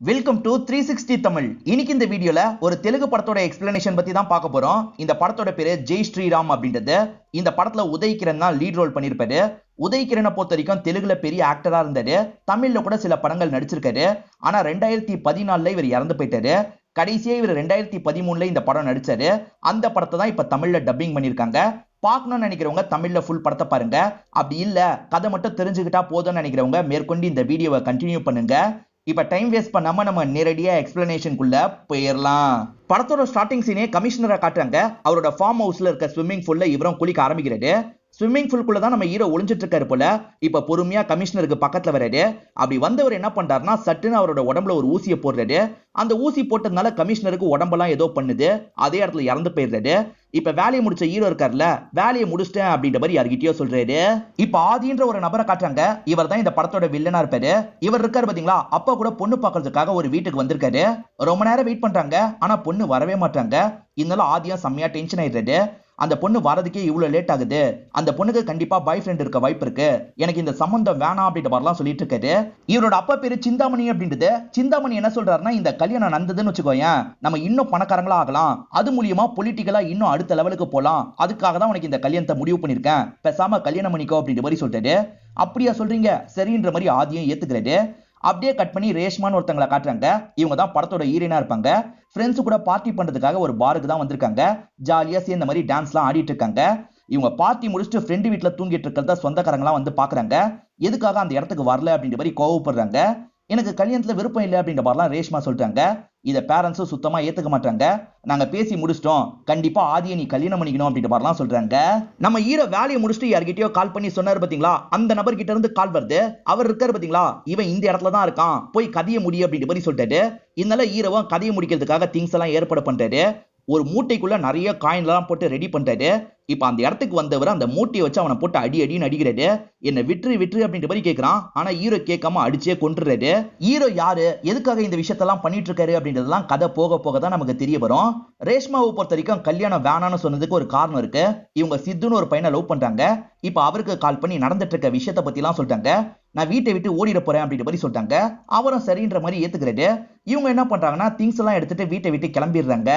Welcome to 360 Tamil. இன்னைக்கு இந்த வீடியோல ஒரு தெலுங்கு படத்தோட எக்ஸ்பிளனேஷன் பத்தி தான் பார்க்க போறோம். இந்த படத்தோட பேரு ஜெய் ஸ்ரீராம் அப்படின்றது. இந்த படத்துல உதய் கிரண் தான் லீட் ரோல் பண்ணிருப்பாரு. உதய் கிரணை பொறுத்த வரைக்கும் தெலுங்குல பெரிய ஆக்டரா இருந்தாரு. தமிழ்ல கூட சில படங்கள் நடிச்சிருக்காரு. ஆனா 2014 இவர் இறந்து போயிட்டாரு. கடைசியா இவர் 2013 இந்த படம் நடிச்சாரு. அந்த படத்தை தான் இப்ப தமிழ்ல டப்பிங் பண்ணிருக்காங்க. பார்க்கணும்னு நினைக்கிறவங்க தமிழ்ல ஃபுல் படத்தை பாருங்க. அப்படி இல்ல கதை மட்டும் தெரிஞ்சுக்கிட்டா போதும்னு நினைக்கிறவங்க மேற்கொண்டு இந்த வீடியோவை கண்டினியூ பண்ணுங்க. இப்ப டைம் வேஸ்ட் பண்ணாம நம்ம நேரடியா எக்ஸ்பிளனேஷனுக்குள்ள போயிடலாம். படத்தோட ஸ்டார்டிங் சீனே கமிஷனரை காட்டுறாங்க. அவரோட ஃபார்ம் ஹவுஸ்ல இருக்க ஸ்விம்மிங் பூல்ல இவரும் குளிக்க ஆரம்பிக்கிறாரு. ஸ்விம்மிங் பூல்குள்ள தான் நம்ம ஹீரோ ஒளிஞ்சிட்டு இருக்காரு போல. இப்ப பொறுமையா கமிஷனருக்கு பக்கத்துல வராரு. அப்படி வந்தவர் என்ன பண்றாருன்னா சட்டுன்னு அவரோட உடம்புல ஒரு ஊசியை போடுறாரு. அந்த ஊசி போட்டதுனால கமிஷனருக்கு உடம்பெல்லாம் ஏதோ பண்ணுது. அதே இடத்துல இறந்து போயிடுறாரு. இப்ப வேலையை முடிச்ச ஹீரோ இருக்காருல்ல, வேலையை முடிச்சிட்டேன் அப்படின்ற மாதிரி யார்கிட்டயோ சொல்றாரு. இப்ப ஆதின்ற ஒரு நபரை காட்டுறாங்க. இவர் தான் இந்த படத்தோட வில்லனா இருப்பாரு. இவர் இருக்காரு பாத்தீங்களா, அப்பா கூட பொண்ணு பாக்குறதுக்காக ஒரு வீட்டுக்கு வந்திருக்காரு. ரொம்ப நேரம் வெயிட் பண்றாங்க. ஆனா பொண்ணு வரவே மாட்டாங்க. இதனால ஆதியம் செம்மையா டென்ஷன் ஆயிடுறாரு. அந்த பொண்ணு வரதுக்கே இவ்வளவு லேட் ஆகுது. அந்த பொண்ணுக்கு கண்டிப்பா பாய் ஃப்ரெண்ட் இருக்க வாய்ப்பு இருக்கு. எனக்கு இந்த சம்பந்தம் வேணாம் அப்படின்ற மாதிரிலாம் சொல்லிட்டு இருக்காரு. இவரோட அப்பா பேரு சிந்தாமணி அப்படின்றது. சிந்தாமணி என்ன சொல்றாருன்னா, இந்த கல்யாணம் நடந்ததுன்னு வச்சுக்கோயேன், நம்ம இன்னும் பணக்காரங்களா ஆகலாம். அது மூலியமா பொலிட்டிக்கலா இன்னும் அடுத்த லெவலுக்கு போலாம். அதுக்காக தான் உனக்கு இந்த கல்யாணத்தை முடிவு பண்ணிருக்கேன். பேசாம கல்யாணம் பண்ணிக்கோ அப்படின்ற மாதிரி சொல்றாரு. அப்படியா சொல்றீங்க, சரின்ற மாதிரி ஆதியம் ஏத்துக்கிறாரு. அப்படியே கட் பண்ணி ரேஷ்மான்னு ஒருத்தங்களை காட்டுறாங்க. இவங்க தான் படத்தோட ஹீரோயினா இருப்பாங்க. ஃப்ரெண்ட்ஸ் கூட பார்ட்டி பண்றதுக்காக ஒரு பாருக்கு தான் வந்திருக்காங்க. ஜாலியா சேர்ந்த மாதிரி டான்ஸ்லாம் ஆடிட்டு இருக்காங்க. இவங்க பார்ட்டி முடிச்சுட்டு ஃப்ரெண்டு வீட்டுல தூங்கிட்டு இருக்கிறத சொந்தக்காரங்களாம் வந்து பாக்குறாங்க. எதுக்காக அந்த இடத்துக்கு வரல அப்படின்ற மாதிரி கோவப்படுறாங்க. எனக்கு கல்யாணத்துல விருப்பம் இல்லை அப்படின்ற மாதிரிலாம் ரேஷ்மா சொல்றாங்க. இதை பேரண்ட்ஸும் சுத்தமா ஏத்துக்க மாட்டாங்க. நாங்க பேசி முடிச்சிட்டோம், கண்டிப்பா ஆதியை நீ கல்யாணம் பண்ணிக்கணும் அப்படின்ற மாதிரிலாம் சொல்றாங்க. நம்ம ஹீரோ வேலையை முடிச்சுட்டு யார்கிட்டயோ கால் பண்ணி சொன்னாரு பாத்தீங்களா, அந்த நபர் கிட்ட இருந்து கால் வருது. அவர் இருக்காரு பாத்தீங்களா, இவன் இந்த இடத்துல தான் இருக்கான், போய் கதையை முடியும் அப்படின்ற மாதிரி சொல்லிட்டாரு. இதனால ஹீரோவும் கதையை முடிக்கிறதுக்காக திங்ஸ் எல்லாம் ஏற்பாடு பண்றாரு. ஒரு மூட்டைக்குள்ள நிறைய காயின் எல்லாம் போட்டு ரெடி பண்றாரு. இப்ப அந்த இடத்துக்கு வந்தவர் அந்த மூட்டையை வச்சு அவனை போட்டு அடி அடின்னு அடிக்கிறாரு. என்ன விட்டுரு விட்டுரு அப்படின்ற மாதிரி கேட்கிறான். ஆனா ஹீரோ கேட்காம அடிச்சே கொன்றுறாரு. ஹீரோ யாரு, எதுக்காக இந்த விஷயத்தெல்லாம் பண்ணிட்டு இருக்காரு அப்படின்றதெல்லாம் கதை போக போக தான் நமக்கு தெரிய வரும். ரேஷ்மாவை பொறுத்த வரைக்கும் கல்யாணம் வேணான்னு சொன்னதுக்கு ஒரு காரணம் இருக்கு. இவங்க சித்துன்னு ஒரு பையனை லவ் பண்றாங்க. இப்ப அவருக்கு கால் பண்ணி நடந்துட்டு இருக்க விஷயத்தை பத்தி எல்லாம் சொல்றாங்க. நான் வீட்டை விட்டு ஓடிட போறேன் அப்படின்ற மாதிரி சொல்றாங்க. அவரும் சரின்ற மாதிரி ஏத்துக்கிறாரு. இவங்க என்ன பண்றாங்கன்னா திங்ஸ் எல்லாம் எடுத்துட்டு வீட்டை விட்டு கிளம்பிடுறாங்க.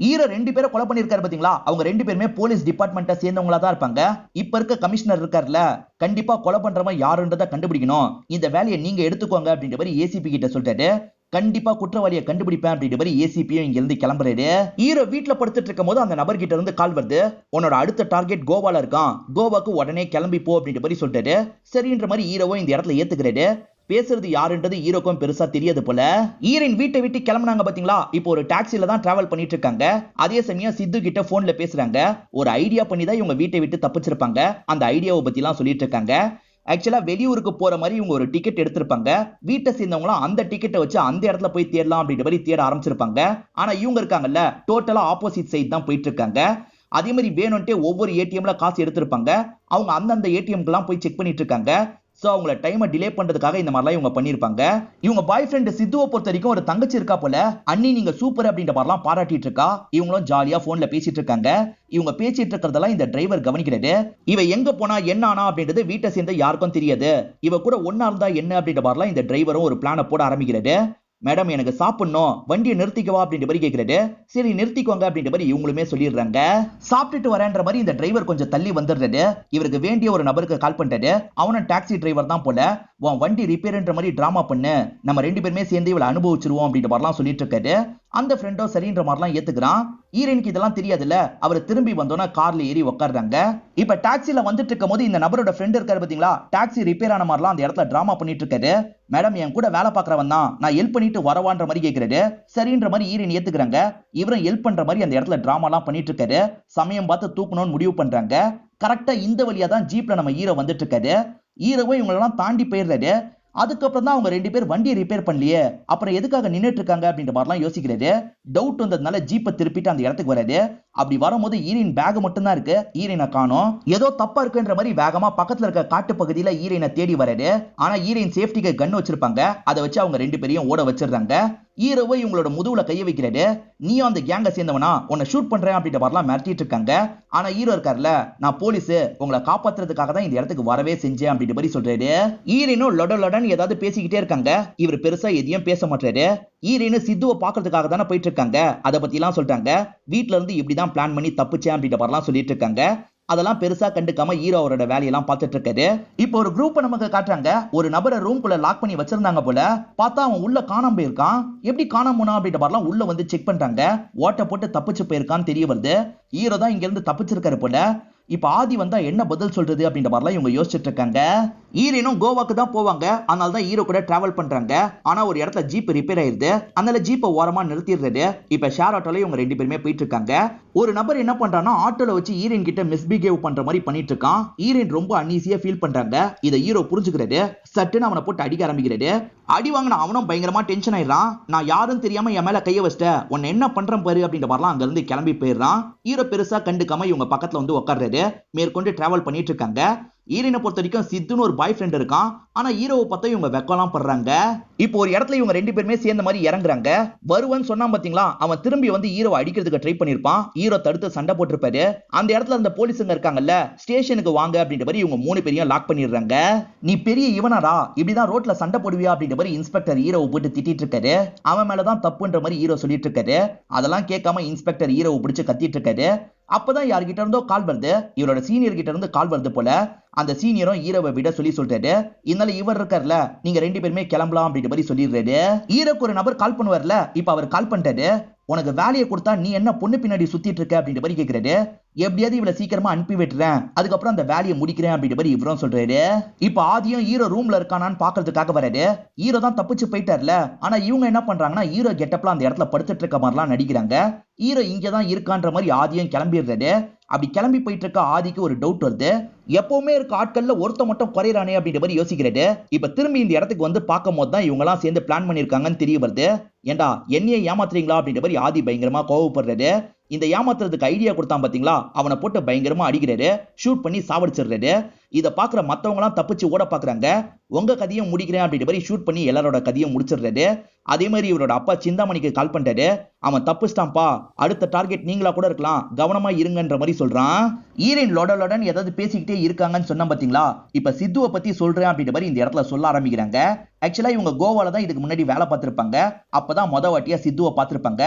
ஹீரோ 2 பேரை கொலை பண்ணிருக்காரு பாத்தீங்களா, அவங்க 2 பேருமே போலீஸ் டிபார்ட்மெண்ட்டை சேர்ந்தவங்களா தான் இருப்பாங்க. இப்ப இருக்க கமிஷனர் இருக்காருல்ல, கண்டிப்பா கொலை பண்றவன் யாருன்றதை கண்டுபிடிக்கணும். இந்த வேலையை நீங்க எடுத்துக்கோங்க அப்படின்ற மாதிரி ஏசிபி கிட்ட சொல்றாரு. கண்டிப்பா குற்றவாளியை கண்டுபிடிப்பேன் அப்படின்ற மாதிரி ஏசிபியும் இங்க இருந்து கிளம்புறாரு. ஹீரோ வீட்டுல படுத்துட்டு இருக்கும் போது அந்த நபர் கிட்ட இருந்து கால் வருது. உன்னோட அடுத்த டார்கெட் கோவால இருக்கான், கோவாக்கு உடனே கிளம்பி போ அப்படின்ற மாதிரி சொல்றாரு. சரின்ற மாதிரி ஹீரோவும் இந்த இடத்துல ஏத்துக்கிறாரு. பேசுறது யாருன்றது ஹீரோக்கும் பெருசா தெரியாது போல. ஹீரோயின் வீட்டை விட்டு கிளம்புனாங்க பாத்தீங்களா, இப்போ ஒரு டாக்ஸில தான் டிராவல் பண்ணிட்டு இருக்காங்க. அதே சமயம் சித்து கிட்ட போன்ல பேசுறாங்க. ஒரு ஐடியா பண்ணி தான் இவங்க வீட்டை விட்டு தப்பிச்சிருப்பாங்க. அந்த ஐடியாவை பத்தி எல்லாம் சொல்லிட்டு இருக்காங்க. ஆக்சுவலா வெளியூருக்கு போற மாதிரி இவங்க ஒரு டிக்கெட் எடுத்திருப்பாங்க. வீட்டை சேர்ந்தவங்களாம் அந்த டிக்கெட்டை வச்சு அந்த இடத்துல போய் தேடலாம் அப்படின்ற மாதிரி தேட ஆரம்பிச்சிருப்பாங்க. ஆனா இவங்க இருக்காங்கல்ல, டோட்டலா ஆப்போசிட் சைட் தான் போயிட்டு இருக்காங்க. அதே மாதிரி வேணும்ட்டே ஒவ்வொரு ஏடிஎம்ல காசு எடுத்திருப்பாங்க. அவங்க அந்தந்த ஏடிஎம்க்கு எல்லாம் போய் செக் பண்ணிட்டு இருக்காங்க. சோ அவங்கள டைமை டிலே பண்றதுக்காக இந்த மாதிரிலாம் இவங்க பண்ணிருப்பாங்க. இவங்க பாய் ஃப்ரெண்ட் சித்துவை பொறுத்த வரைக்கும் ஒரு தங்கச்சி இருக்கா போல. அண்ணி நீங்க சூப்பர் அப்படின்ற மாதிரிலாம் பாராட்டிட்டு இருக்கா. இவங்களும் ஜாலியா போன்ல பேசிட்டு இருக்காங்க. இவங்க பேசிட்டு இருக்கிறதெல்லாம் இந்த டிரைவர் கவனிக்கிறாரு. இவ எங்க போனா என்ன ஆனா அப்படின்றது வீட்டை சேர்ந்த யாருக்கும் தெரியாது. இவ கூட ஒன்னா இருந்தா என்ன அப்படின்ற மாதிரிலாம் இந்த டிரைவரும் ஒரு பிளான போட ஆரம்பிக்கிறாரு. மேடம் எனக்கு சாப்பிடணும், வண்டியை நிறுத்திக்கவா அப்படின்ற மாதிரி கேட்கிறாரு. சரி நிறுத்திக்கோங்க அப்படின்ற மாதிரி இவங்களுமே சொல்லிடுறாங்க. சாப்பிட்டுட்டு வரேன்ற மாதிரி இந்த டிரைவர் கொஞ்சம் தள்ளி வந்துடுறாரு. இவருக்கு வேண்டிய ஒரு நபருக்கு கால் பண்றாரு. அவனும் டாக்ஸி டிரைவர் தான் போல. உன் வண்டி ரிப்பேர்ன்ற மாதிரி டிராமா பண்ணு, நம்ம 2 பேருமே சேர்ந்து இவளை அனுபவிச்சிருவோம் அப்படின்ற மாதிரிலாம் சொல்லிட்டு இருக்காரு. அந்த ஃப்ரெண்டோ சரின்ற மாதிரிலாம் ஏத்துக்கிறான். ஹீரோயினுக்கு இதெல்லாம் தெரியாதுல்ல. அவர் திரும்பி வந்தோன்னா கார்ல ஏறி உட்கார்றாங்க. இப்ப டாக்ஸில வந்துட்டு இருக்கும் போது இந்த நபரோட ஃப்ரெண்ட் இருக்காரு பாத்தீங்களா, டாக்ஸி ரிப்பேர் ஆன மாதிரிலாம் அந்த இடத்துல டிராமா பண்ணிட்டு இருக்காரு. மேடம் என் கூட வேலை பாக்குறவன் தான், நான் ஹெல்ப் பண்ணிட்டு வரவான்ற மாதிரி கேட்கிறாரு. சரின்ற மாதிரி ஹீரோயின் ஏத்துக்கிறாங்க. இவரும் ஹெல்ப் பண்ற மாதிரி அந்த இடத்துல டிராமாலாம் பண்ணிட்டு இருக்காரு. சமயம் பார்த்து தூக்கணும்னு முடிவு பண்றாங்க. கரெக்டா இந்த வழியா தான் ஜீப்ல நம்ம ஹீரோ வந்துட்டு இருக்காரு. ஹீரோவும் இவங்களெல்லாம் தாண்டி போயிடுறாரு. அதுக்கப்புறம் தான் அவங்க 2 பேர் வண்டியை ரிப்பேர் பண்ணலையே, அப்புறம் எதுக்காக நின்னுட்டு இருக்காங்க அப்படின்ற மாதிரிலாம் யோசிக்கிறாரு. டவுட் வந்ததுனால ஜீப்பை திருப்பிட்டு அந்த இடத்துக்கு வராரு. அப்படி வரும்போது ஈரின் பேக் மட்டும் தான் இருக்கு, ஈரினை காணோம். ஏதோ தப்பா இருக்குன்ற மாதிரி வேகமா பக்கத்துல இருக்க காட்டு பகுதியில ஈரினை தேடி வராரு. ஆனா ஈரின் சேஃப்டிக்கு கன் வச்சிருப்பாங்க, அதை வச்சு அவங்க 2 பேரையும் ஓட வச்சிடுறாங்க. ஹீரோவை இவங்களோட முதுகுல கைய வைக்கிறாரு. நீயும் அந்த கேங்க சேர்ந்தவனா, உன்னை ஷூட் பண்றேன் அப்படின்ற மாதிரிலாம் மிரட்டிட்டு இருக்காங்க. ஆனா ஹீரோ இருக்காருல்ல, நான் போலீஸ், உங்களை காப்பாத்துறதுக்காக தான் இந்த இடத்துக்கு வரவே செஞ்சேன் அப்படின்ற மாதிரி சொல்றாரு. ஈரினும் லொடலொடன்னு ஏதாவது பேசிக்கிட்டே இருக்காங்க. இவர் பெருசா எதையும் பேச மாட்டாரு. ஈரினு சித்துவை பாக்குறதுக்காக தானே போயிட்டு இருக்காங்க, அதை பத்தி எல்லாம் சொல்றாங்க. வீட்டுல இருந்து இப்படிதான் பிளான் பண்ணி தப்பிச்சேன் அப்படின்ற மாதிரிலாம் சொல்லிட்டு இருக்காங்க. அதெல்லாம் பெருசா கண்டுக்காம ஹீரோ அவரோட வேலையெல்லாம் பார்த்துட்டு இருக்காரு. இப்போ ஒரு குரூப் நமக்கு காட்டுறாங்க. ஒரு நபரை ரூம்குள்ள லாக் பண்ணி வச்சிருந்தாங்க போல. பார்த்தா அவன் உள்ள காணாம போயிருக்கான். எப்படி காணாம போனா அப்படின்ற மாதிரிலாம் உள்ள வந்து செக் பண்றாங்க. ஓட்ட போட்டு தப்பிச்சு போயிருக்கான்னு தெரிய வருது. ஹீரோ தான் இங்க இருந்து தப்பிச்சிருக்காரு போல. இப்ப ஆதி வந்தா என்ன பதில் சொல்றது அப்படின்ற மாதிரிலாம் இவங்க யோசிச்சுட்டு இருக்காங்க. ஈரனும் கோவாக்கு தான் போவாங்க, அதனால தான் ஹீரோ கூட டிராவல் பண்றாங்க. ஆனா ஒரு இடத்துல ஜீப் ரிப்பேர் ஆயிருது, அதனால ஜீப்பை ஓரமா நிறுத்திடுறது. இப்ப ஷேர் ஆட்டோல இவங்க 2 பேருமே போயிட்டு இருக்காங்க. ஒரு நபர் என்ன பண்றான்னா ஆட்டோல வச்சு ஈரன் கிட்ட மிஸ்பிஹேவ் பண்ற மாதிரி பண்ணிட்டு இருக்கான். ஈரன் ரொம்ப அன்ஈசியா ஃபீல் பண்றாங்க. இதை ஹீரோ புரிஞ்சுக்கிறாரு. சட்டுன்னு அவனை போட்டு அடிக்க ஆரம்பிக்கிறாரு. அடி வாங்கின அவனும் பயங்கரமா டென்ஷன் ஆயிடுறான். நான் யாரும் தெரியாம என் மேல கைய வச்சிட்ட, உன்னை என்ன பண்றேன் பாரு அப்படின்ற மாதிரிலாம் அங்க இருந்து கிளம்பி போயிடுறான். ஹீரோ பெருசா கண்டுக்காம இவங்க பக்கத்துல வந்து உட்கார்றாரு. மேற்கொண்டு டிராவல் பண்ணிட்டு இருக்காங்க. ஈரனை பொறுத்த வரைக்கும் சித்துன்னு ஒரு பாய் ஃப்ரெண்ட் இருக்கான். ஆனா ஹீரோவை பார்த்தா இவங்க வெக்கலாம் படுறாங்க. இப்போ ஒரு இடத்துல இவங்க 2 பேருமே சேர்ந்த மாதிரி இறங்குறாங்க. வருவன் சொன்னான் பாத்தீங்களா, அவன் திரும்பி வந்து ஹீரோவை அடிக்கிறதுக்கு ட்ரை பண்ணிருப்பான். ஹீரோ தடுத்து சண்டை போட்டிருப்பாரு. அந்த இடத்துல அந்த போலீஸுங்க இருக்காங்கல்ல, ஸ்டேஷனுக்கு வாங்க அப்படின்ற மாதிரி இவங்க 3 பேரையும் லாக் பண்ணிடுறாங்க. நீ பெரிய இவனாரா, இப்படிதான் ரோட்ல சண்டை போடுவியா அப்படின்ற மாதிரி இன்ஸ்பெக்டர் ஹீரோவை போட்டு திட்டிட்டு இருக்காரு. அவன் மேலதான் தப்புன்ற மாதிரி ஹீரோ சொல்லிட்டு இருக்காரு. அதெல்லாம் கேட்காம இன்ஸ்பெக்டர் ஹீரோவை பிடிச்சு கத்திட்டு இருக்காரு. அப்பதான் யார்கிட்ட இருந்தோ கால் வருது. இவரோட சீனியர் கிட்ட இருந்து கால் வருது போல. அந்த சீனியரும் ஹீரோவை விட சொல்லி சொல்றாரு. இதனால இவர் இருக்கார்ல, நீங்க 2 பேருமே கிளம்பலாம் அப்படின்ற மாதிரி சொல்லிடுறாரு. ஹீரோக்கு ஒரு நபர் கால் பண்ணுவார்ல, இப்ப அவர் கால் பண்ணிட்டாரு. உனக்கு வேலையை கொடுத்தா நீ என்ன பொண்ணு பின்னாடி சுத்திட்டு இருக்க அப்படின்ற மாதிரி கேட்கிறாரு. எப்படியாவது இவளை சீக்கிரமா அனுப்பி விட்டுறேன், அதுக்கப்புறம் அந்த வேலையை முடிக்கிறேன் அப்படின்ற மாதிரி இவரும் சொல்றாரு. இப்ப ஆதியும் ஹீரோ ரூம்ல இருக்கானான்னு பாக்குறதுக்காக வராரு. ஹீரோ தான் தப்பிச்சு போயிட்டார்ல. ஆனா இவங்க என்ன பண்றாங்கன்னா ஹீரோ கெட்டப்ல அந்த இடத்துல படுத்துட்டு இருக்க மாதிரிலாம் நடிக்கிறாங்க. ஹீரோ இங்கதான் இருக்கான்ற மாதிரி ஆதியும் கிளம்பிடுறாரு. அப்படி கிளம்பி போயிட்டு இருக்க ஆதிக்கு ஒரு டவுட் வருது. எப்பவுமே இருக்க ஆட்கள்ல ஒருத்த மட்டும் குறையறானே அப்படின்ற மாதிரி யோசிக்கிறாரு. இப்ப திரும்பி இந்த இடத்துக்கு வந்து பார்க்கும் போது தான் இவங்க எல்லாம் சேர்ந்து பிளான் பண்ணிருக்காங்கன்னு தெரிய வருது. ஏண்டா என்னைய ஏமாத்துறீங்களா அப்படின்ற மாதிரி ஆதி பயங்கரமா கோவப்படுறாரு. இந்த ஏமாத்துறதுக்கு ஐடியா கொடுத்தான் பாத்தீங்களா, அவனை போட்டு பயங்கரமா அடிக்கிறாரு. ஷூட் பண்ணி சாவடிச்சிடுறாரு. இதை பாக்குற மத்தவங்க எல்லாம் தப்பிச்சு ஓட பாக்குறாங்க. உங்க கதையும் முடிக்கிறேன் அப்படின்ற மாதிரி ஷூட் பண்ணி எல்லாரோட கதையும் முடிச்சிடுறாரு. அதே மாதிரி இவரோட அப்பா சிந்தாமணிக்கு கால் பண்றாரு. அவன் தப்பிச்சிட்டான்பா, அடுத்த டார்கெட் நீங்களா கூட இருக்கலாம், கவனமா இருங்கன்ற மாதிரி சொல்றான். ஈரன் லொடலொடன் ஏதாவது பேசிக்கிட்டே இருக்காங்கன்னு சொன்னா பாத்தீங்களா, இப்ப சித்துவை பத்தி சொல்றேன் அப்படின்ற மாதிரி இந்த இடத்துல சொல்ல ஆரம்பிக்கிறாங்க. ஆக்சுவலா இவங்க கோவால தான் இதுக்கு முன்னாடி வேலை பார்த்திருப்பாங்க. அப்பதான் மொத வாட்டியா சித்துவை பார்த்திருப்பாங்க.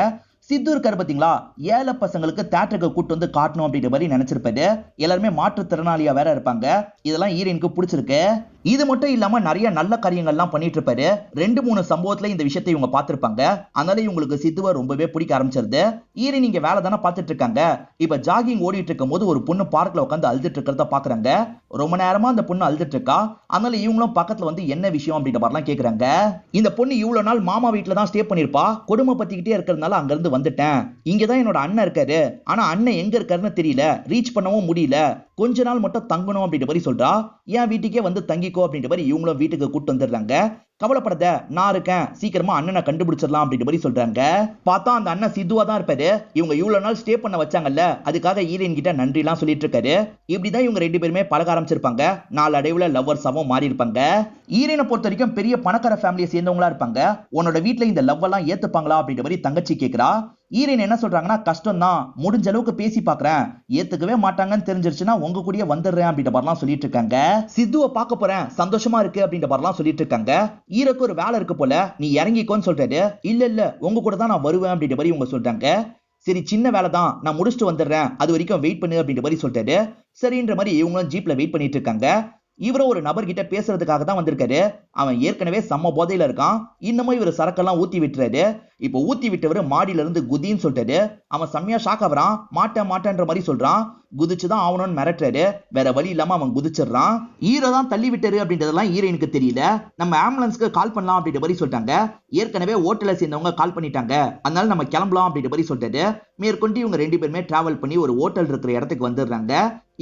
சித்து இருக்காரு பாத்தீங்களா, ஏழை பசங்களுக்கு தியேட்டருக்கு கூட்டு வந்து காட்டணும் அப்படின்ற மாதிரி நினைச்சிருப்பாரு. எல்லாருமே மாற்றுத்திறனாளியா வேற இருப்பாங்க. இதெல்லாம் ஈரனுக்கு பிடிச்சிருக்கு. இது மட்டும் இல்லாம நிறைய நல்ல காரியங்கள்லாம் பண்ணிட்டு இருப்பாரு. 2-3 சம்பவத்துல இந்த விஷயத்தை இவங்க பார்த்திருப்பாங்க. அதனால இவங்களுக்கு சித்துவை ரொம்பவே பிடிக்க ஆரம்பிச்சிருது. ஈரன் இங்க வேலை தானே பார்த்துட்டு இருக்காங்க. இப்ப ஜாகிங் ஓடிட்டு இருக்கும் போது ஒரு பொண்ணு பார்க்ல உட்காந்து அழுதுட்டு இருக்கிறத பாக்குறாங்க. ரொம்ப நேரமா அந்த பொண்ணு அழுதுட்டு இருக்கா. அதனால இவங்களும் பக்கத்துல வந்து என்ன விஷயம் அப்படின்ற மாதிரிலாம் கேக்குறாங்க. இந்த பொண்ணு இவ்வளவு நாள் மாமா வீட்டுல தான் ஸ்டே பண்ணிருப்பா. கொடுமை பத்திக்கிட்டே இருக்கிறதுனால அங்க இருந்து வந்துட்டேன். இங்கதான் என்னோட அண்ணன் இருக்காரு. ஆனா அண்ணன் எங்க இருக்காருன்னு தெரியல, ரீச் பண்ணவும் முடியல. கொஞ்ச நாள் மட்டும் தங்கணும் அப்படின்ற மாதிரி சொல்றா. என் வீட்டுக்கே வந்து தங்கிக்கோ அப்படின்ற மாதிரி இவங்களும் வீட்டுக்கு கூட்டு வந்துடுறாங்க. கவலைப்படாத, நான் இருக்கேன், சீக்கிரமா அண்ணனை கண்டுபிடிச்சிடலாம் அப்படின்ற மாதிரி சொல்றாங்க. பார்த்தா அந்த அண்ணன் சித்துவா தான் இருப்பாரு. இவங்க இவ்வளவு நாள் ஸ்டே பண்ண வச்சாங்கல்ல, அதுக்காக ஈரன் கிட்ட நன்றி எல்லாம் சொல்லிட்டு இருக்காரு. இப்படிதான் இவங்க 2 பேருமே பழக ஆரம்பிச்சிருப்பாங்க. நாளடைவுல லவ்வர்ஸாவும் மாறி இருப்பாங்க. ஈரனை பொறுத்த வரைக்கும் பெரிய பணக்கார ஃபேமிலியை சேர்ந்தவங்களா இருப்பாங்க. உன்னோட வீட்டுல இந்த லவ் எல்லாம் ஏத்துப்பாங்களா அப்படின்ற மாதிரி தங்கச்சி கேக்குறா. ஈரன் என்ன சொல்றாங்கன்னா, கஷ்டம் தான், முடிஞ்ச அளவுக்கு பேசி பாக்குறேன், ஏத்துக்கவே மாட்டாங்கன்னு தெரிஞ்சிருச்சுன்னா உங்க கூடயே வந்துடுறேன் அப்படின்ற மாதிரிலாம் சொல்லிட்டு இருக்காங்க. சித்துவை பார்க்க போறேன், சந்தோஷமா இருக்கு அப்படின்ற மாதிரிலாம் சொல்லிட்டு இருக்காங்க. ஈரக்கு ஒரு வேலை இருக்கு போல, நீ இறங்கிக்கோன்னு சொல்றாரு. இல்ல உங்க கூட தான் நான் வருவேன் அப்படின்ற மாதிரி இவங்க சொல்றாங்க. சரி, சின்ன வேலை தான், நான் முடிச்சுட்டு வந்துடுறேன், அது வரைக்கும் வெயிட் பண்ணு அப்படின்ற மாதிரி சொல்றாரு. சரின்ற மாதிரி இவங்களும் ஜீப்ல வெயிட் பண்ணிட்டு இருக்காங்க. இவரும் ஒரு நபர் கிட்ட பேசுறதுக்காக தான் வந்திருக்காரு. அவன் ஏற்கனவே செம்ம போதையில இருக்கான். இன்னமும் இவர் சரக்கெல்லாம் ஊத்தி விட்டுறாரு. இப்போ ஊத்தி விட்டவர் மாடியில இருந்து குதின்னு சொல்லிட்டாரு. அவன் செம்மையா ஷாக் ஆகுறான். மாட்டேன்ற மாதிரி சொல்றான். குதிச்சுதான் ஆகணும்னு மிரட்டுறாரு. வேற வழி இல்லாம அவன் குதிச்சிடுறான். ஹீரோ தான் தள்ளி விட்டாரு அப்படின்றதெல்லாம் ஹீரோயினுக்கு தெரியல. நம்ம ஆம்புலன்ஸ்க்கு கால் பண்ணலாம் அப்படின்ற மாதிரி சொல்லிட்டாங்க. ஏற்கனவே ஹோட்டல்ல சேர்ந்தவங்க கால் பண்ணிட்டாங்க, அதனால நம்ம கிளம்பலாம் அப்படின்ற மாதிரி சொல்லிட்டாரு. மேற்கொண்டு இவங்க 2 பேருமே டிராவல் பண்ணி ஒரு ஹோட்டல் இருக்கிற இடத்துக்கு வந்துடுறாங்க.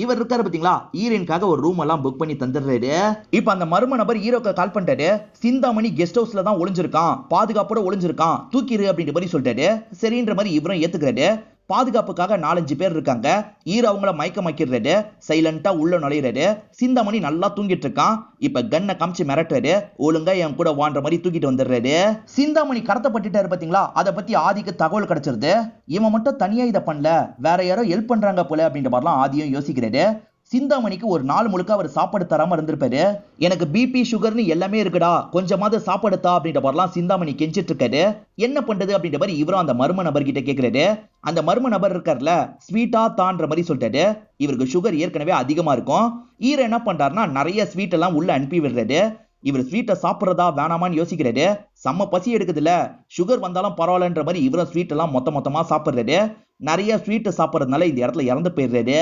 இவர் இருக்காரு பாத்தீங்களா, ஹீரோயினுக்காக ஒரு ரூம் எல்லாம் புக் பண்ணி தந்துடுறாரு. இப்ப அந்த மர்ம நபர் ஹீரோக்கு கால் பண்ணிட்டாரு. சிந்தாமணி கெஸ்ட் ஹவுஸ்ல தான் ஒளிஞ்சிருக்கான், பாதுகாப்போட ஒளிஞ்சிருக்கான், தூக்கிரு அப்படின்ற மாதிரி சொல்லிட்டாரு. சரின்ற மாதிரி இவரும் ஏத்துக்கிறாரு. பாதுகாப்புக்காக 4-5 பேர் இருக்காங்க. ஹீரோ அவங்கள மயக்கிடுறாரு. சைலண்டா உள்ள நுழையிறாரு. சிந்தாமணி நல்லா தூங்கிட்டு இருக்கான். இப்ப கன்னை காமிச்சு மிரட்டுறாரு. ஒழுங்கா என் கூட வான்ற மாதிரி தூக்கிட்டு வந்துடுறாரு. சிந்தாமணி கடத்தப்பட்டுட்டாரு பாத்தீங்களா, அதை பத்தி ஆதிக்கு தகவல் கிடைச்சிருது. இவன் மட்டும் தனியா இதை பண்ணல, வேற யாரோ ஹெல்ப் பண்றாங்க போல அப்படின்ற மாதிரிலாம் ஆதியும் யோசிக்கிறாரு. சிந்தாமணிக்கு ஒரு நாள் முழுக்க அவர் சாப்பாடு தராம இருந்திருப்பாரு. எனக்கு பிபி சுகர்னு எல்லாமே இருக்குடா, கொஞ்சமாவது சாப்பாடு தா அப்படின்ற மாதிரிலாம் சிந்தாமணி கெஞ்சிட்டு இருக்காரு. என்ன பண்றது அப்படின்ற மாதிரி இவரும் அந்த மர்ம நபர்கிட்ட கேட்கிறாரு. அந்த மர்ம நபர் இருக்கார்ல, ஸ்வீட்டா தான்ற மாதிரி சொல்லிட்டாரு. இவருக்கு சுகர் ஏற்கனவே அதிகமா இருக்கும். ஹீரோ என்ன பண்றாருன்னா நிறைய ஸ்வீட் எல்லாம் உள்ள அனுப்பி விடுறாரு. இவர் ஸ்வீட்டை சாப்பிட்றதா வேணாமான்னு யோசிக்கிறாரு. செம்ம பசி எடுக்குதுல்ல, சுகர் வந்தாலும் பரவாயில்லன்ற மாதிரி இவரும் ஸ்வீட் எல்லாம் மொத்தமா சாப்பிடுறாரு. நிறைய ஸ்வீட் சாப்பிட்றதுனால இந்த இடத்துல இறந்து போயிடுறாரு.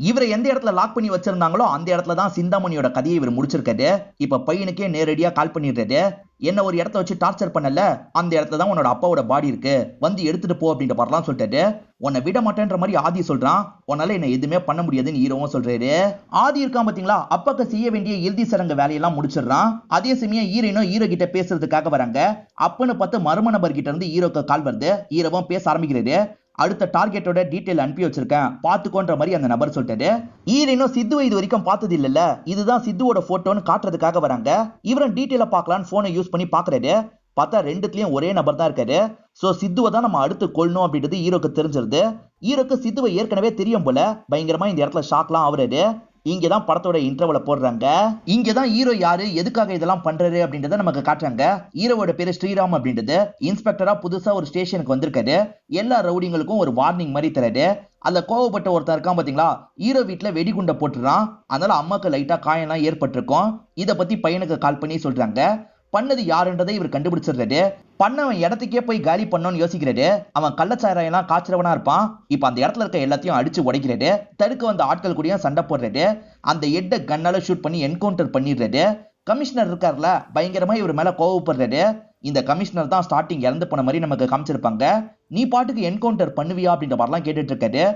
இவரை எந்த இடத்துல லாக் பண்ணி வச்சிருந்தாங்களோ அந்த இடத்துல தான் சிந்தாமணியோட கதையை இவர் முடிச்சிருக்காரு. இப்ப பையனுக்கே நேரடியா கால் பண்ணிடுறாரு. என்ன ஒரு இடத்த வச்சு டார்ச்சர் பண்ணல, அந்த இடத்துல தான் உன்னோட அப்பாவோட பாடி இருக்கு, வந்து எடுத்துட்டு போ அப்படின்ற மாதிரிலாம் சொல்லிட்டாரு. உன்னை விட மாட்டேன்ற மாதிரி ஆதி சொல்றான். உன்னால என்ன எதுவுமே பண்ண முடியாதுன்னு ஹீரோவும் சொல்றாரு. ஆதி இருக்கான் பாத்தீங்களா, அப்பாக்கு செய்ய வேண்டிய இறுதி சடங்கு வேலையெல்லாம் முடிச்சிடறான். அதே சமயம் ஹீரோ கிட்ட பேசுறதுக்காக வராங்க. அப்பன்னு பார்த்து மர்ம நபர் கிட்ட இருந்து ஹீரோக்கு கால் வருது. ஹீரோவும் பேச ஆரம்பிக்கிறாரு. அடுத்த டார்கெட்டோட டீடைல் அனுப்பி வச்சிருக்கேன், பாத்துக்கோன்ற மாதிரி அந்த நபர் சொல்லிட்டாரு. ஹீரோனும் சித்துவை இது வரைக்கும் பார்த்தது இல்லல்ல, இதுதான் சித்துவோட போட்டோன்னு காட்டுறதுக்காக வராங்க. இவரும் டீடைல பார்க்கலான்னு போனை யூஸ் பண்ணி பாக்குறாரு. பார்த்தா ரெண்டுத்துலயும் ஒரே நபர் தான் இருக்காரு. சோ சித்துவை தான் நம்ம அடுத்து கொள்ளணும் அப்படின்றது ஹீரோக்கு தெரிஞ்சிருது. ஹீரோக்கு சித்துவை ஏற்கனவே தெரியும் போல. பயங்கரமா இந்த இடத்துல ஷாக்லாம் ஆகுறாரு. இங்கதான் படத்தோட இன்டர்வல போடுறாங்க. இங்கதான் ஹீரோ யாரு, எதுக்காக இதெல்லாம் பண்றாரு அப்படின்றத நமக்கு காட்டுறாங்க. ஹீரோவோட பேரு ஸ்ரீராம் அப்படின்றது. இன்ஸ்பெக்டரா புதுசா ஒரு ஸ்டேஷனுக்கு வந்திருக்காரு. எல்லா ரவுடிங்களுக்கும் ஒரு வார்னிங் மாதிரி தராரு. அதுல கோவப்பட்ட ஒருத்தர் இருக்கான் பாத்தீங்களா, ஹீரோ வீட்டுல வெடிகுண்டை போட்டுறான். அதனால அம்மாக்கு லைட்டா காயம்லாம் ஏற்பட்டிருக்கும். இதை பத்தி பையனுக்கு கால் பண்ணி சொல்றாங்க. பண்ணது யாருன்றதை இவர் கண்டுபிடிச்சிடுறாரு. பண்ணவன் இடத்துக்கே போய் காலி பண்ணோன்னு யோசிக்கிறாரு. அவன் கள்ளச்சாராயெல்லாம் காய்ச்சறவனா இருப்பான். இப்ப அந்த இடத்துல இருக்க எல்லாத்தையும் அடிச்சு உடைக்கிறாரு. தடுக்க வந்த ஆட்கள் கூடயும் சண்டை போடுறாரு. அந்த ஹெட்டை கன்னால ஷூட் பண்ணி என்கவுண்டர் பண்ணிடுறாரு. கமிஷனர் இருக்கார்ல, பயங்கரமா இவர் மேல கோவப்படுறாரு. இந்த கமிஷனர் தான் ஸ்டார்டிங் இறந்து போன மாதிரி நமக்கு காமிச்சிருப்பாங்க. நீ பாட்டுக்கு என்கவுண்டர் பண்ணுவியா அப்படின்ற மாதிரிலாம் கேட்டுட்டு இருக்காரு.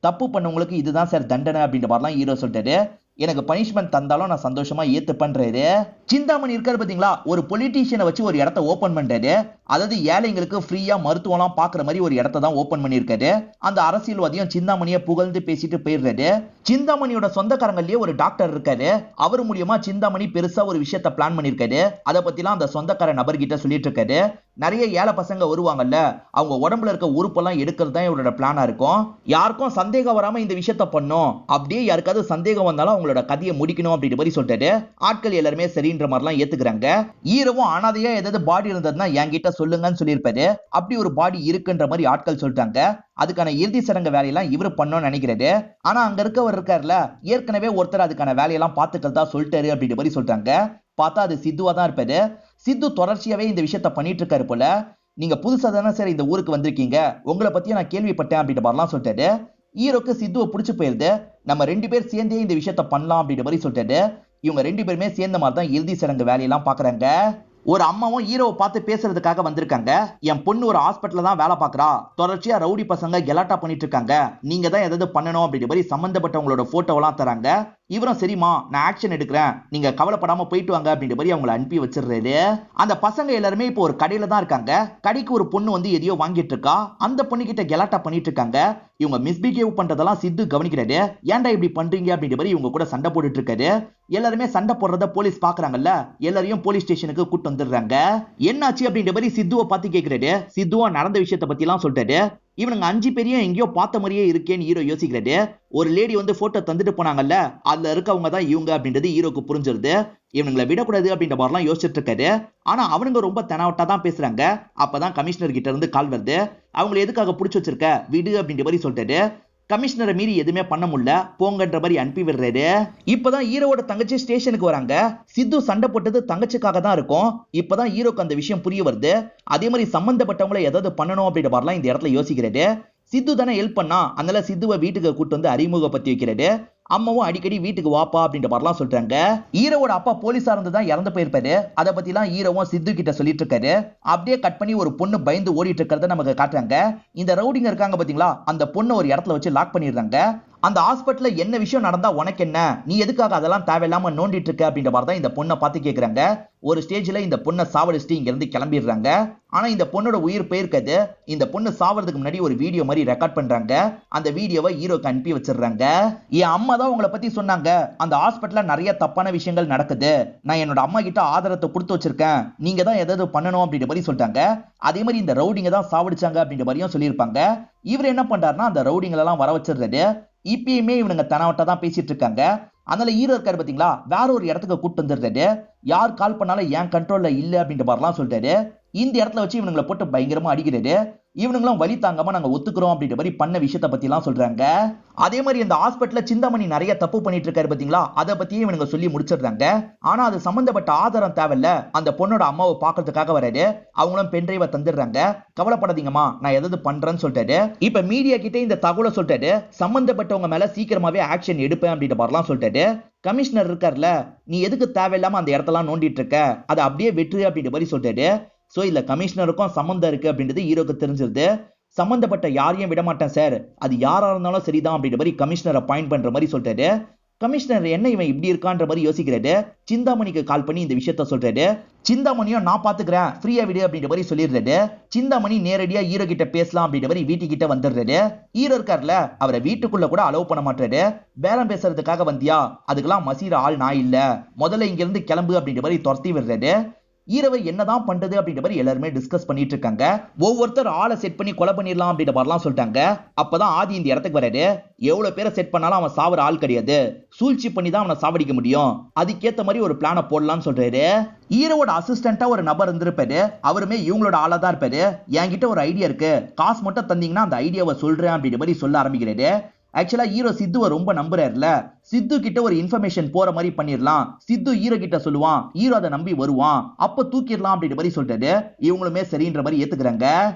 தப்பு பண்ணவங்களுக்கு இதுதான் சார் தண்டனை அப்படின்ற மாதிரிலாம் ஹீரோ சொல்லிட்டாரு. எனக்கு பனிஷ்மெண்ட் தந்தாலும் நான் சந்தோஷமா ஏத்து பண்றாரு. சிந்தாமணி இருக்காரு பாத்தீங்களா, ஒரு பொலிட்டீஷியனை வச்சு ஒரு இடத்த ஓபன் பண்றாரு. அதாவது ஏழைங்களுக்கு ஃப்ரீயா மருத்துவம்லாம் பாக்குற மாதிரி ஒரு இடத்த தான் ஓபன் பண்ணிருக்காரு. அந்த அரசியல்வாதியும் சிந்தாமணியை புகழ்ந்து பேசிட்டு போயிடுறாரு. சிந்தாமணியோட சொந்தக்காரங்கள்லயே ஒரு டாக்டர் இருக்காரு. அவர் மூலியமா சிந்தாமணி பெருசா ஒரு விஷயத்த பிளான் பண்ணிருக்காரு. அதை பத்திலாம் அந்த சொந்தக்கார நபர்கிட்ட சொல்லிட்டு இருக்காரு. நிறைய ஏழை பசங்க வருவாங்கல்ல, அவங்க உடம்புல இருக்க உறுப்பெல்லாம் எடுக்கிறது தான் இவரோட பிளானா இருக்கும். யாருக்கும் சந்தேகம் வராம இந்த விஷயத்த பண்ணும், அப்படியே யாருக்காவது சந்தேகம் வந்தாலும் அவங்களோட கதையை முடிக்கணும் அப்படின்ற மாதிரி சொல்லிட்டாரு. ஆட்கள் எல்லாருமே சரின்ற மாதிரிலாம் ஏத்துக்கிறாங்க. ஹீரோவும் அனாதையா ஏதாவது பாடி இருந்ததுன்னா என்கிட்ட சொல்லுங்கன்னு சொல்லியிருப்பாரு. அப்படி ஒரு பாடி இருக்குன்ற மாதிரி ஆட்கள் சொல்லிட்டாங்க. அதுக்கான இறுதி சடங்கு வேலையெல்லாம் இவரு பண்ணணும்னு நினைக்கிறாரு. ஆனா அங்க இருக்கவர் இருக்காருல, ஏற்கனவே ஒருத்தர் அதுக்கான வேலையெல்லாம் பார்த்துக்கிறதா சொல்லிட்டாரு அப்படின்ற மாதிரி சொல்றாங்க. பார்த்தா அது சித்துவா தான் இருப்பாரு. சித்து தொடர்ச்சியாவே இந்த விஷயத்த பண்ணிட்டு இருக்காரு போல. நீங்க புதுசா தானே சார் இந்த ஊருக்கு வந்திருக்கீங்க, உங்களை பத்தியும் நான் கேள்விப்பட்டேன் அப்படின்ற மாதிரிலாம் சொல்லிட்டாரு. ஹீரோக்கு சித்துவை பிடிச்சு போயிருது. நம்ம 2 பேர் சேர்ந்தே இந்த விஷயத்த பண்ணலாம் அப்படின்ற மாதிரி சொல்லிட்டாரு. இவங்க 2 பேருமே சேர்ந்த மாதிரி தான் இறுதி சடங்கு வேலையெல்லாம் பாக்குறாங்க. ஒரு அம்மாவும் ஹீரோவை பார்த்து பேசுறதுக்காக வந்திருக்காங்க. என் பொண்ணு ஒரு ஹாஸ்பிட்டல்ல தான் வேலை பார்க்கறா, தொடர்ச்சியா ரவுடி பசங்க கெலாட்டா பண்ணிட்டு இருக்காங்க, நீங்க தான் ஏதாவது பண்ணணும் அப்படின்ற மாதிரி சம்பந்தப்பட்டவங்களோட போட்டோவெல்லாம் தராங்க. இவரும் சரிமா நான் ஆக்ஷன் எடுக்கிறேன், நீங்க கவலைப்படாம போயிட்டு வாங்க அப்படின்ற மாதிரி அவங்களை அனுப்பி வச்சிடுறாரு. அந்த பசங்க எல்லாருமே இப்போ ஒரு கடையில தான் இருக்காங்க. கடைக்கு ஒரு பொண்ணு வந்து எதையோ வாங்கிட்டு இருக்கா. அந்த பொண்ணு கிட்ட கெலாட்டா பண்ணிட்டு இருக்காங்க. இவங்க மிஸ்பிஹேவ் பண்றதெல்லாம் சித்து கவனிக்கிறாரு. ஏன்டா இப்படி பண்றீங்க அப்படின்ற மாதிரி இவங்க கூட சண்டை போட்டுட்டு இருக்காரு. எல்லாருமே சண்டை போடுறத போலீஸ் பாக்குறாங்கல்ல, எல்லாரையும் போலீஸ் ஸ்டேஷனுக்கு கூட்டு வந்துடுறாங்க. என்னாச்சு அப்படின்ற மாதிரி சித்துவை பார்த்து கேட்கிறாரு. சித்துவா நடந்த விஷயத்தை பத்தி எல்லாம் சொல்லிட்டாரு. இவனுங்க 5 பேரையும் எங்கேயோ பார்த்த மாதிரியே இருக்கேன்னு ஹீரோ யோசிக்கிறாரு. ஒரு லேடி வந்து போட்டோ தந்துட்டு போனாங்கல்ல, அதுல இருக்கவங்க தான் இவங்க அப்படின்றது ஹீரோக்கு புரிஞ்சிருது. இவனுங்களை விடக்கூடாது அப்படின்ற மாதிரிலாம் யோசிச்சுட்டு இருக்காரு. ஆனா அவனுங்க ரொம்ப தெனாவட்டா தான் பேசுறாங்க. அப்பதான் கமிஷனர் கிட்ட இருந்து கால் வருது. அவங்களை எதுக்காக பிடிச்சி வச்சிருக்க, விடு அப்படின்ற மாதிரி சொல்லிட்டாரு. கமிஷனரை மீறி எதுவுமே பண்ண முடியல, போங்கன்ற மாதிரி அனுப்பி விடுறாரு. இப்பதான் ஹீரோவோட தங்கச்சி ஸ்டேஷனுக்கு வராங்க. சித்து சண்டை போட்டது தங்கச்சிக்காக தான் இருக்கும். இப்பதான் ஹீரோக்கு அந்த விஷயம் புரிய வருது. அதே மாதிரி சம்பந்தப்பட்டவங்களை ஏதாவது பண்ணணும் அப்படின்ற மாதிரிலாம் இந்த இடத்துல யோசிக்கிறாரு. சித்து தானே ஹெல்ப் பண்ணா, அதனால சித்துவை வீட்டுக்கு கூட்டு வந்து அறிமுகப்படுத்தி வைக்கிறாரு. அம்மாவும் அடிக்கடி வீட்டுக்கு வாப்பா அப்படின்ற மாதிரிலாம் சொல்றாங்க. ஹீரோவோட அப்பா போலீஸா இருந்து தான் இறந்து போயிருப்பாரு. அதை பத்தி எல்லாம் ஹீரோவும் சித்து கிட்ட சொல்லிட்டு இருக்காரு. அப்படியே கட் பண்ணி ஒரு பொண்ணு பயந்து ஓடிட்டு இருக்கிறத நமக்கு காட்டுறாங்க. இந்த ரவுடிங்க இருக்காங்க பாத்தீங்களா, அந்த பொண்ணு ஒரு இடத்துல வச்சு லாக் பண்ணிடுறாங்க. அந்த ஹாஸ்பிட்டல்ல என்ன விஷயம் நடந்தா உனக்கு என்ன, நீ எதுக்காக அதெல்லாம் தேவையில்லாம நோண்டிட்டு இருக்க அப்படின்ற மாதிரி தான் இந்த பொண்ணை பார்த்து கேக்குறாங்க. ஒரு ஸ்டேஜ்ல இந்த பொண்ணை சாவடிச்சுட்டு இங்க இருந்து கிளம்பிடுறாங்க. ஆனா இந்த பொண்ணோட உயிர் போயிருக்காது. இந்த பொண்ணு சாவறதுக்கு முன்னாடி ஒரு வீடியோ மாதிரி ரெக்கார்ட் பண்றாங்க. அந்த வீடியோவை ஹீரோக்கு அனுப்பி வச்சிடுறாங்க. என் அம்மா தான் உங்களை பத்தி சொன்னாங்க, அந்த ஹாஸ்பிட்டல்ல நிறைய தப்பான விஷயங்கள் நடக்குது, நான் என்னோட அம்மா கிட்ட ஆதாரத்தை கொடுத்து வச்சிருக்கேன், நீங்க தான் ஏதாவது பண்ணணும் அப்படின்ற மாதிரி சொல்லிட்டாங்க. அதே மாதிரி இந்த ரவுடிங்க தான் சாவடிச்சாங்க அப்படின்ற மாதிரியும் சொல்லியிருப்பாங்க. இவர் என்ன பண்றாருன்னா அந்த ரவுடிங்களை எல்லாம் வர வச்சிடுறாரு. இப்பயுமே இவனுங்க தனவட்ட தான் பேசிட்டு இருக்காங்க. அதனால ஹீரோ இருக்காரு பாத்தீங்களா, வேற ஒரு இடத்துக்கு கூட்டு வந்துடுறாரு. யார் கால் பண்ணாலும் என் கண்ட்ரோல்ல இல்ல அப்படின்ற மாதிரிலாம் சொல்லிட்டாரு. இந்த இடத்துல வச்சு இவனுங்களை போட்டு பயங்கரமா அடிக்கிறாரு. இவனுங்களும் வலி தாங்காம நாங்க ஒத்துக்கிறோம் அப்படின்ற மாதிரி பண்ண விஷயத்தை பத்தி எல்லாம் சொல்றாங்க. அதே மாதிரி இந்த ஹாஸ்பிட்டல்ல சிந்தாமணி நிறைய தப்பு பண்ணிட்டு இருக்காரு பாத்தீங்களா, அதை பத்தியே இவனுங்க சொல்லி முடிச்சிடுறாங்க. ஆனா அது சம்பந்தப்பட்ட ஆதாரம் தேவையில்ல, அந்த பொண்ணோட அம்மாவை பாக்குறதுக்காக வராரு. அவங்களும் பென்ட்ரைவை தந்துடுறாங்க. கவலைப்படாதீங்கம்மா, நான் எதாவது பண்றேன்னு சொல்லிட்டாரு. இப்ப மீடியா கிட்ட இந்த தகவலை சொல்லிட்டாரு. சம்பந்தப்பட்டவங்க மேல சீக்கிரமாவே ஆக்ஷன் எடுப்பேன் அப்படின்ற மாதிரிலாம் சொல்லிட்டாரு. கமிஷனர் இருக்கார்ல, நீ எதுக்கு தேவையில்லாம அந்த இடத்தெல்லாம் நோண்டிட்டு இருக்க, அதை அப்படியே வெற்று அப்படின்ற மாதிரி சொல்லிட்டாரு. சோ இதுல கமிஷனருக்கும் சம்பந்தம் இருக்கு அப்படின்றது ஹீரோக்கு தெரிஞ்சிருது. சம்பந்தப்பட்ட யாரையும் விட மாட்டேன் சார், அது யாரா இருந்தாலும் சரிதான் அப்படின்ற மாதிரி கமிஷனரை பாயிண்ட் பண்ற மாதிரி சொல்லிட்டாரு. கமிஷனர் என்ன இவன் இப்படி இருக்கான்ற மாதிரி யோசிக்கிறாரு. சிந்தாமணிக்கு கால் பண்ணி இந்த விஷயத்த சொல்றாரு. சிந்தாமணியும் நான் பாத்துக்கிறேன், ஃப்ரீயா விடு அப்படின்ற மாதிரி சொல்லிடுறாரு. சிந்தாமணி நேரடியா ஹீரோ கிட்ட பேசலாம் அப்படின்ற மாதிரி வீட்டுக்கிட்ட வந்துடுறாரு. ஹீரோ இருக்கார்ல, அவரை வீட்டுக்குள்ள கூட அலோவ் பண்ண மாட்டாரு. பேரம் பேசுறதுக்காக வந்தியா, அதுக்கெல்லாம் மசீர ஆள் நான் இல்ல, முதல்ல இங்க இருந்து கிளம்பு அப்படின்ற மாதிரி துரத்தி விடுறாரு. ஹீரோவை என்னதான் பண்றது அப்படின்ற மாதிரி எல்லாருமே டிஸ்கஸ் பண்ணிட்டு இருக்காங்க. ஒவ்வொருத்தர் ஆளை செட் பண்ணி கொலை பண்ணிடலாம் அப்படின்ற மாதிரிலாம் சொல்லிட்டாங்க. அப்பதான் ஆதி இந்த இடத்துக்கு வராரு. எவ்வளவு பேரை செட் பண்ணாலும் அவன் சாவர ஆள் கிடையாது, சூழ்ச்சி பண்ணி தான் அவனை சாவடிக்க முடியும், அதுக்கேத்த மாதிரி ஒரு பிளானை போடலாம்னு சொல்றாரு. ஹீரோவோட அசிஸ்டண்டா ஒரு நபர் இருந்திருப்பாரு. அவருமே இவங்களோட ஆளா தான் இருப்பாரு. என்கிட்ட ஒரு ஐடியா இருக்கு, காசு மட்டும் தந்தீங்கன்னா அந்த ஐடியாவை சொல்றேன் அப்படின்ற மாதிரி சொல்ல ஆரம்பிக்கிறாரு. ஆக்சுவலா ஹீரோ சித்துவை ரொம்ப நம்புறாருல, சித்து கிட்ட ஒரு இன்ஃபர்மேஷன் போற மாதிரி பண்ணிடலாம், சித்து ஹீரோ கிட்ட சொல்லுவான், ஹீரோ அதை நம்பி வருவான், அப்ப தூக்கிடலாம் அப்படின்ற மாதிரி சொல்லிட்டாரு. இவங்களுமே சரின்ற மாதிரி ஏத்துக்கிறாங்க.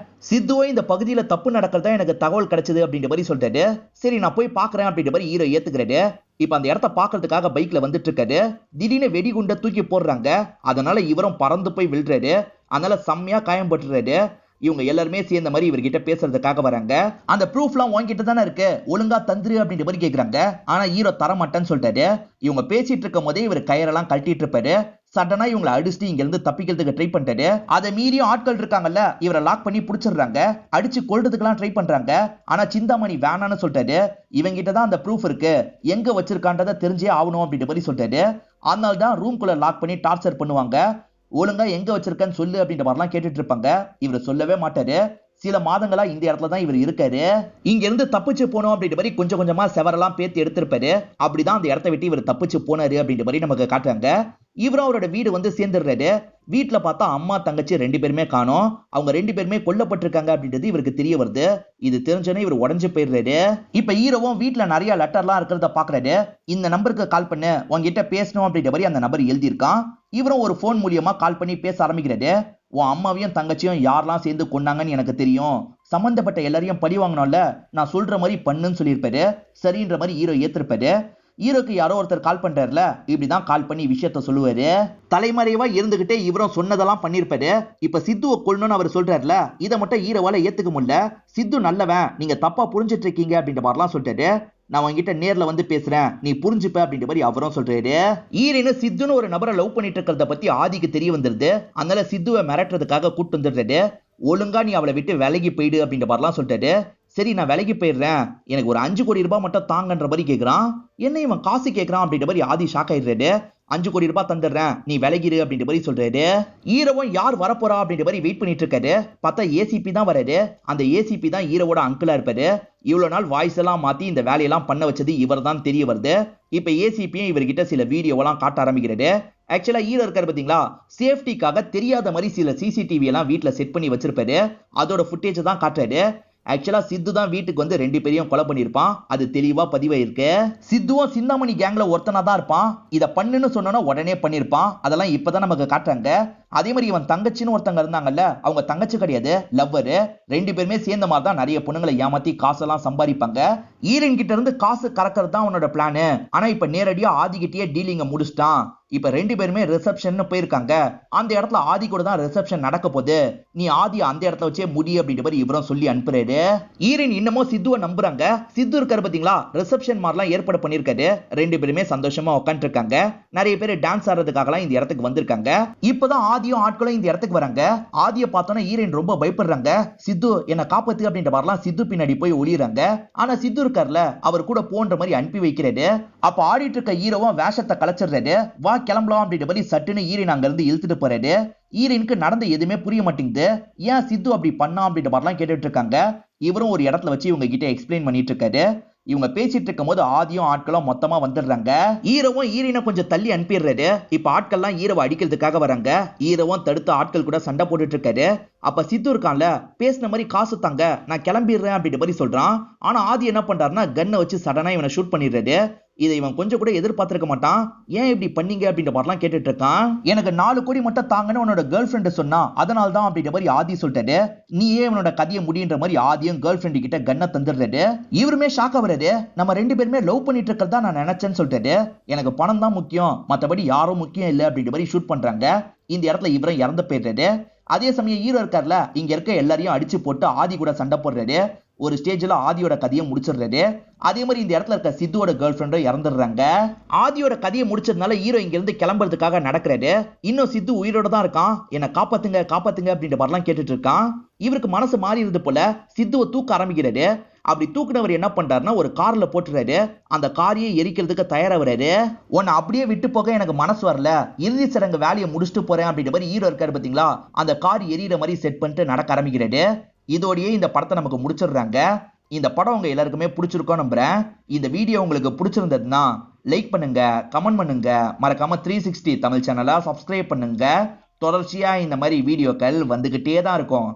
சித்துவை இந்த பகுதியில தப்பு நடக்கிறதா எனக்கு தகவல் கிடைச்சது அப்படின்ற மாதிரி சொல்லிட்டாரு. சரி நான் போய் பாக்குறேன் அப்படின்ற மாதிரி ஹீரோ ஏத்துக்கிறாரு. இப்ப அந்த இடத்த பாக்குறதுக்காக பைக்ல வந்துட்டு இருக்காரு. திடீர்னு வெடிகுண்ட தூக்கி போடுறாங்க. அதனால இவரும் பறந்து போய் விழுறாரு. அதனால செம்மையா காயம் பட்டுறாரு. இவங்க எல்லாருமே சேர்ந்த மாதிரி இவர்கிட்ட பேசுறதுக்காக வராங்க. அந்த ப்ரூஃப்லாம் உன்கிட்ட தானே இருக்கு, ஒழுங்கா தந்துரு அப்படின்ற மாதிரி கேக்குறாங்க. ஆனா ஹீரோ தர மாட்டேன்னு சொல்லிட்டாரு. இவங்க பேசிட்டு இருக்கும் போதே இவர் கயிறெல்லாம் கழட்டிட்டு இருப்பாரு. சடனா இவங்களை அடிச்சுட்டு இங்க இருந்து தப்பிக்கிறதுக்கு ட்ரை பண்ணிட்டாரு. அதை மீறியும் ஆட்கள் இருக்காங்கல்ல, இவரை லாக் பண்ணி புடிச்சிடுறாங்க. அடிச்சு கொல்றதுக்கெல்லாம் ட்ரை பண்றாங்க. ஆனா சிந்தாமணி வேணான்னு சொல்லிட்டாரு. இவங்கிட்ட தான் அந்த ப்ரூஃப் இருக்கு, எங்க வச்சிருக்கான்றதை தெரிஞ்சே ஆகணும் அப்படின்ற மாதிரி சொல்லிட்டாரு. அதனால தான் ரூம்குள்ள லாக் பண்ணி டார்ச்சர் பண்ணுவாங்க. ஒழுங்கா எங்க வச்சிருக்கன்னு சொல்லு அப்படின்ற மாதிரிலாம் கேட்டுட்டு இருப்பாங்க. இவர் சொல்லவே மாட்டாரு. சில மாதங்களா இந்த இடத்துல தான் இவர் இருக்காரு. இங்க இருந்து தப்பிச்சு போனோம் அப்படின்ற மாதிரி கொஞ்சம் கொஞ்சமா செவரெல்லாம் பேத்து எடுத்திருப்பாரு. அப்படிதான் அந்த இடத்த விட்டு இவர் தப்பிச்சு போனாரு அப்படின்ற மாதிரி நமக்கு காட்டுறாங்க. இவரும் அவரோட வீடு வந்து சேர்ந்துடுறாரு. வீட்டுல பார்த்தா அம்மா தங்கச்சி 2 பேருமே காணோம். அவங்க 2 பேருமே கொல்லப்பட்டிருக்காங்க அப்படின்றது இவருக்கு தெரிய வருது. இது தெரிஞ்சோன்னே இவர் உடஞ்சு போயிடுறாரு. இப்ப ஹீரோவும் வீட்டுல நிறைய லெட்டர்லாம் இருக்கிறத பாக்குறாரு. இந்த நம்பருக்கு கால் பண்ணு, உங்ககிட்ட பேசணும் அப்படின்ற மாதிரி அந்த நபர் எழுதியிருக்கான். இவரும் ஒரு போன் மூலியமா கால் பண்ணி பேச ஆரம்பிக்கிறாரு. உன் அம்மாவையும் தங்கச்சியும் யாரெல்லாம் சேர்ந்து கொண்டாங்கன்னு எனக்கு தெரியும், சம்பந்தப்பட்ட எல்லாரையும் பழி வாங்கணும்ல, நான் சொல்ற மாதிரி பண்ணுன்னு சொல்லியிருப்பாரு. சரின்ற மாதிரி ஹீரோ ஏத்திருப்பாரு. ஹீரோக்கு யாரோ ஒருத்தர் கால் பண்றாருல, இப்படிதான் கால் பண்ணி விஷயத்த சொல்லுவாரு. தலைமறைவா இருந்துகிட்டே இவரும் சொன்னதெல்லாம் பண்ணிருப்பாரு. இப்ப சித்துவை கொல்லணும்னு அவர் சொல்றாருல, இதை மட்டும் ஹீரோவால ஏத்துக்க முடியல. சித்து நல்லவன், நீங்க தப்பா புரிஞ்சிட்டு இருக்கீங்க அப்படின்ற மாதிரிலாம் சொல்லிட்டாரு. நான் உங்ககிட்ட நேர்ல வந்து பேசுறேன், நீ புரிஞ்சுப்ப அப்படின்ற மாதிரி அவரும் சொல்றாரு. ஈரேனு சித்துன்னு ஒரு நபரை லவ் பண்ணிட்டு இருக்கிறத பத்தி ஆதிக்கு தெரிய வந்துருது. அதனால சித்துவை மிரட்டுறதுக்காக கூட்டு வந்துடுறாரு. ஒழுங்கா நீ அவளை விட்டு விலகி போயிடு அப்படின்ற மாதிரிலாம் சொல்லிட்டாரு. சரி நான் விலகி போயிடுறேன், எனக்கு ஒரு 5 கோடி ரூபாய் மட்டும் தாங்கன்ற மாதிரி கேட்கிறான். என்ன இவன் காசு கேட்கறான் அப்படின்ற மாதிரி ஆதி ஷாக் ஆயிடுறாரு. 5 கோடி ரூபாய் தந்துடுறேன், நீ விலகிரு அப்படின்ற மாதிரி சொல்றாரு. ஹீரோவும் யார் வரப்போறா அப்படின்ற மாதிரி வெயிட் பண்ணிட்டு இருக்காரு. பார்த்தா ஏசிபி தான் வராரு. அந்த ஏசிபி தான் ஹீரோவோட அங்கிளா இருப்பாரு. இவ்வளவு நாள் வாய்ஸ் எல்லாம் மாத்தி இந்த வேலையெல்லாம் பண்ண வச்சது இவர் தான் தெரிய வருது. இப்ப ஏசிபியும் இவர்கிட்ட சில வீடியோவெல்லாம் காட்ட ஆரம்பிக்கிறாரு. ஆக்சுவலா ஹீரோ இருக்காரு பாத்தீங்களா, சேஃப்டிக்காக தெரியாத மாதிரி சில சிசிடிவி எல்லாம் வீட்டுல செட் பண்ணி வச்சிருப்பாரு. அதோட ஃபுட்டேஜ் தான் காட்டுறாரு. ஆக்சுவலா சித்து தான் வீட்டுக்கு வந்து 2 பேரையும் கொலை பண்ணிருப்பான். அது தெளிவா பதிவாயிருக்கு. சித்துவும் சிந்தாமணி கேங்ல ஒருத்தனா தான் இருப்பான். இத பண்ணுன்னு சொன்னா உடனே பண்ணிருப்பான். அதெல்லாம் இப்பதான் நமக்கு காட்டுறாங்க. அதே மாதிரி இவன் தங்கச்சின்னு ஒருத்தங்க இருந்தாங்கல்ல, அவங்க தங்கச்சி கிடையாது, லவ்வர். ரெண்டு பேருமே சேர்ந்த மாதிரி தான் நிறைய பொண்ணுங்களை ஏமாத்தி காசெல்லாம் சம்பாதிப்பாங்க. ஈரன் கிட்ட இருந்து காசு கறக்கிறது தான் அவனோட பிளான். ஆனா இப்ப நேரடியா ஆதிகிட்டயே டீலிங்க முடிச்சிட்டான். இப்ப ரெண்டு பேருமே ரிசப்ஷன் போயிருக்காங்க. அந்த இடத்துல ஆதி கூட தான் ரிசப்ஷன் நடக்க போகுது. நீ ஆதி அந்த இடத்துல வச்சே முடி அப்படின்ற மாதிரி இவரும் சொல்லி அனுப்புறாரு. ஈரன் இன்னமும் சித்துவை நம்புறாங்க. சித்து இருக்காரு பாத்தீங்களா, ரிசப்ஷன் மாதிரிலாம் ஏற்பாடு பண்ணிருக்காரு. ரெண்டு பேருமே சந்தோஷமா உட்காந்து இருக்காங்க. நிறைய பேர் டான்ஸ் ஆடுறதுக்காக இந்த இடத்துக்கு வந்திருக்காங்க. இப்பதான் ஆதியும் ஆட்களும் இந்த இடத்துக்கு வராங்க. ஆதியை பார்த்தோன்னா ஈரன் ரொம்ப பயப்படுறாங்க. சித்து என்ன காப்பாத்து அப்படின்ற மாதிரிலாம் சித்து பின்னாடி போய் ஒளியறாங்க. ஆனா சித்து இருக்காருல, அவர் கூட போன்ற மாதிரி அனுப்பி வைக்கிறாரு. அப்ப ஆடிட்டு இருக்க ஹீரோவும் வேஷத்தை கலைச்சிடுறாரு. வா கிளம்பலாம் அப்படின்ற மாதிரி சட்டுன்னு ஈரன் அங்க இருந்து இழுத்துட்டு போறாரு. ஈரனுக்கு நடந்த எதுவுமே புரிய மாட்டேங்குது. ஏன் சித்து அப்படி பண்ணா அப்படின்ற மாதிரிலாம் கேட்டுட்டு இருக்காங்க. இவரும் ஒரு இடத்துல வச்சு இவங்க கிட்ட எக்ஸ்பிளைன் பண்ணிட்டு இருக்காரு. இவங்க பேசிட்டு இருக்கும் போது ஆதியும் ஆட்களும் மொத்தமா வந்துடுறாங்க. ஈரவும் ஈரனை கொஞ்சம் தள்ளி அனுப்பிடுறாரு. இப்ப ஆட்கள்லாம் ஈரவை அடிக்கிறதுக்காக வராங்க. ஈரவும் தடுத்து ஆட்கள் கூட சண்டை போட்டுட்டு இருக்காரு. அப்ப சித்து இருக்கான்ல, பேசின மாதிரி காசு தாங்க, நான் கிளம்பிடுறேன் அப்படின்ற மாதிரி சொல்றான். ஆனா ஆதி என்ன பண்றாருன்னா கன்னை வச்சு சடனா இவனை ஷூட் பண்ணிடுறாரு. இதை இவன் கொஞ்சம் கூட எதிர்பார்த்திருக்க மாட்டான். ஏன் இப்படி பண்ணீங்க அப்படின்ற மாதிரிலாம் கேட்டுட்டு இருக்கான். எனக்கு 4 கோடி மட்டும் தாங்கன்னு உன்னோட கேர்ள் ஃபிரெண்ட் சொன்னா, அதனால தான் அப்படின்ற மாதிரி ஆதி சொல்லிட்டாரு. நீயே இவனோட கதையை முடின்ற மாதிரி ஆதியும் கேர்ள் ஃபிரெண்ட் கிட்ட கன்னை தந்துடுறாரு. இவருமே ஷாக் ஆகுறாரு. நம்ம ரெண்டு பேருமே லவ் பண்ணிட்டு இருக்கிறதா நான் நினைச்சேன்னு சொல்லிட்டாரு. எனக்கு பணம் தான் முக்கியம், மற்றபடி யாரும் முக்கியம் இல்லை அப்படின்ற மாதிரி ஷூட் பண்றாங்க. இந்த இடத்துல இவரும் இறந்து போயிடுறாரு. அதே சமயம் ஹீரோ இருக்கார்ல, இங்க இருக்க எல்லாரையும் அடிச்சு போட்டு ஆதி கூட சண்டை போடுறாரு. ஒரு ஸ்டேஜ்ல ஆதியோட கதையை முடிச்சிடுறாரு. அதே மாதிரி இந்த இடத்துல இருக்க சித்துவோட கேர்ள் ஃபிரெண்டும் இறந்துடுறாங்க. ஆதியோட கதையை முடிச்சதுனால ஹீரோ இங்க இருந்து கிளம்புறதுக்காக நடக்கிறாரு. இன்னும் சித்து உயிரோட தான் இருக்கான். என்ன காப்பாத்துங்க காப்பாத்துங்க அப்படின்ற மாதிரிலாம் கேட்டுட்டு இருக்கான். இவருக்கு மனசு மாறி இருந்தது போல சித்துவை தூக்க ஆரம்பிக்கிறாரு. அப்படி தூக்குனவர் என்ன பண்றாருன்னா ஒரு கார்ல போட்டுறாரு. அந்த காரையே எரிக்கிறதுக்கு தயாராகிறாரு. உன்னை அப்படியே விட்டு போக எனக்கு மனசு வரல, இறுதி சடங்கு வேலையை முடிச்சுட்டு போறேன் அப்படின்ற மாதிரி ஹீரோ இருக்காரு பாத்தீங்களா, அந்த கார் எரியிற மாதிரி செட் பண்ணிட்டு நடக்க ஆரம்பிக்கிறாரு. இதோடயே இந்த படத்தை நமக்கு முடிச்சிடுறாங்க. இந்த படம் உங்க எல்லாருக்குமே பிடிச்சிருக்கோம் நம்புறேன். இந்த வீடியோ உங்களுக்கு பிடிச்சிருந்ததுன்னா லைக் பண்ணுங்க, கமெண்ட் பண்ணுங்க, மறக்காம 360 தமிழ் சேனலை சப்ஸ்கிரைப் பண்ணுங்க. தொடர்ச்சியா இந்த மாதிரி வீடியோக்கள் வந்துகிட்டே தான் இருக்கும்.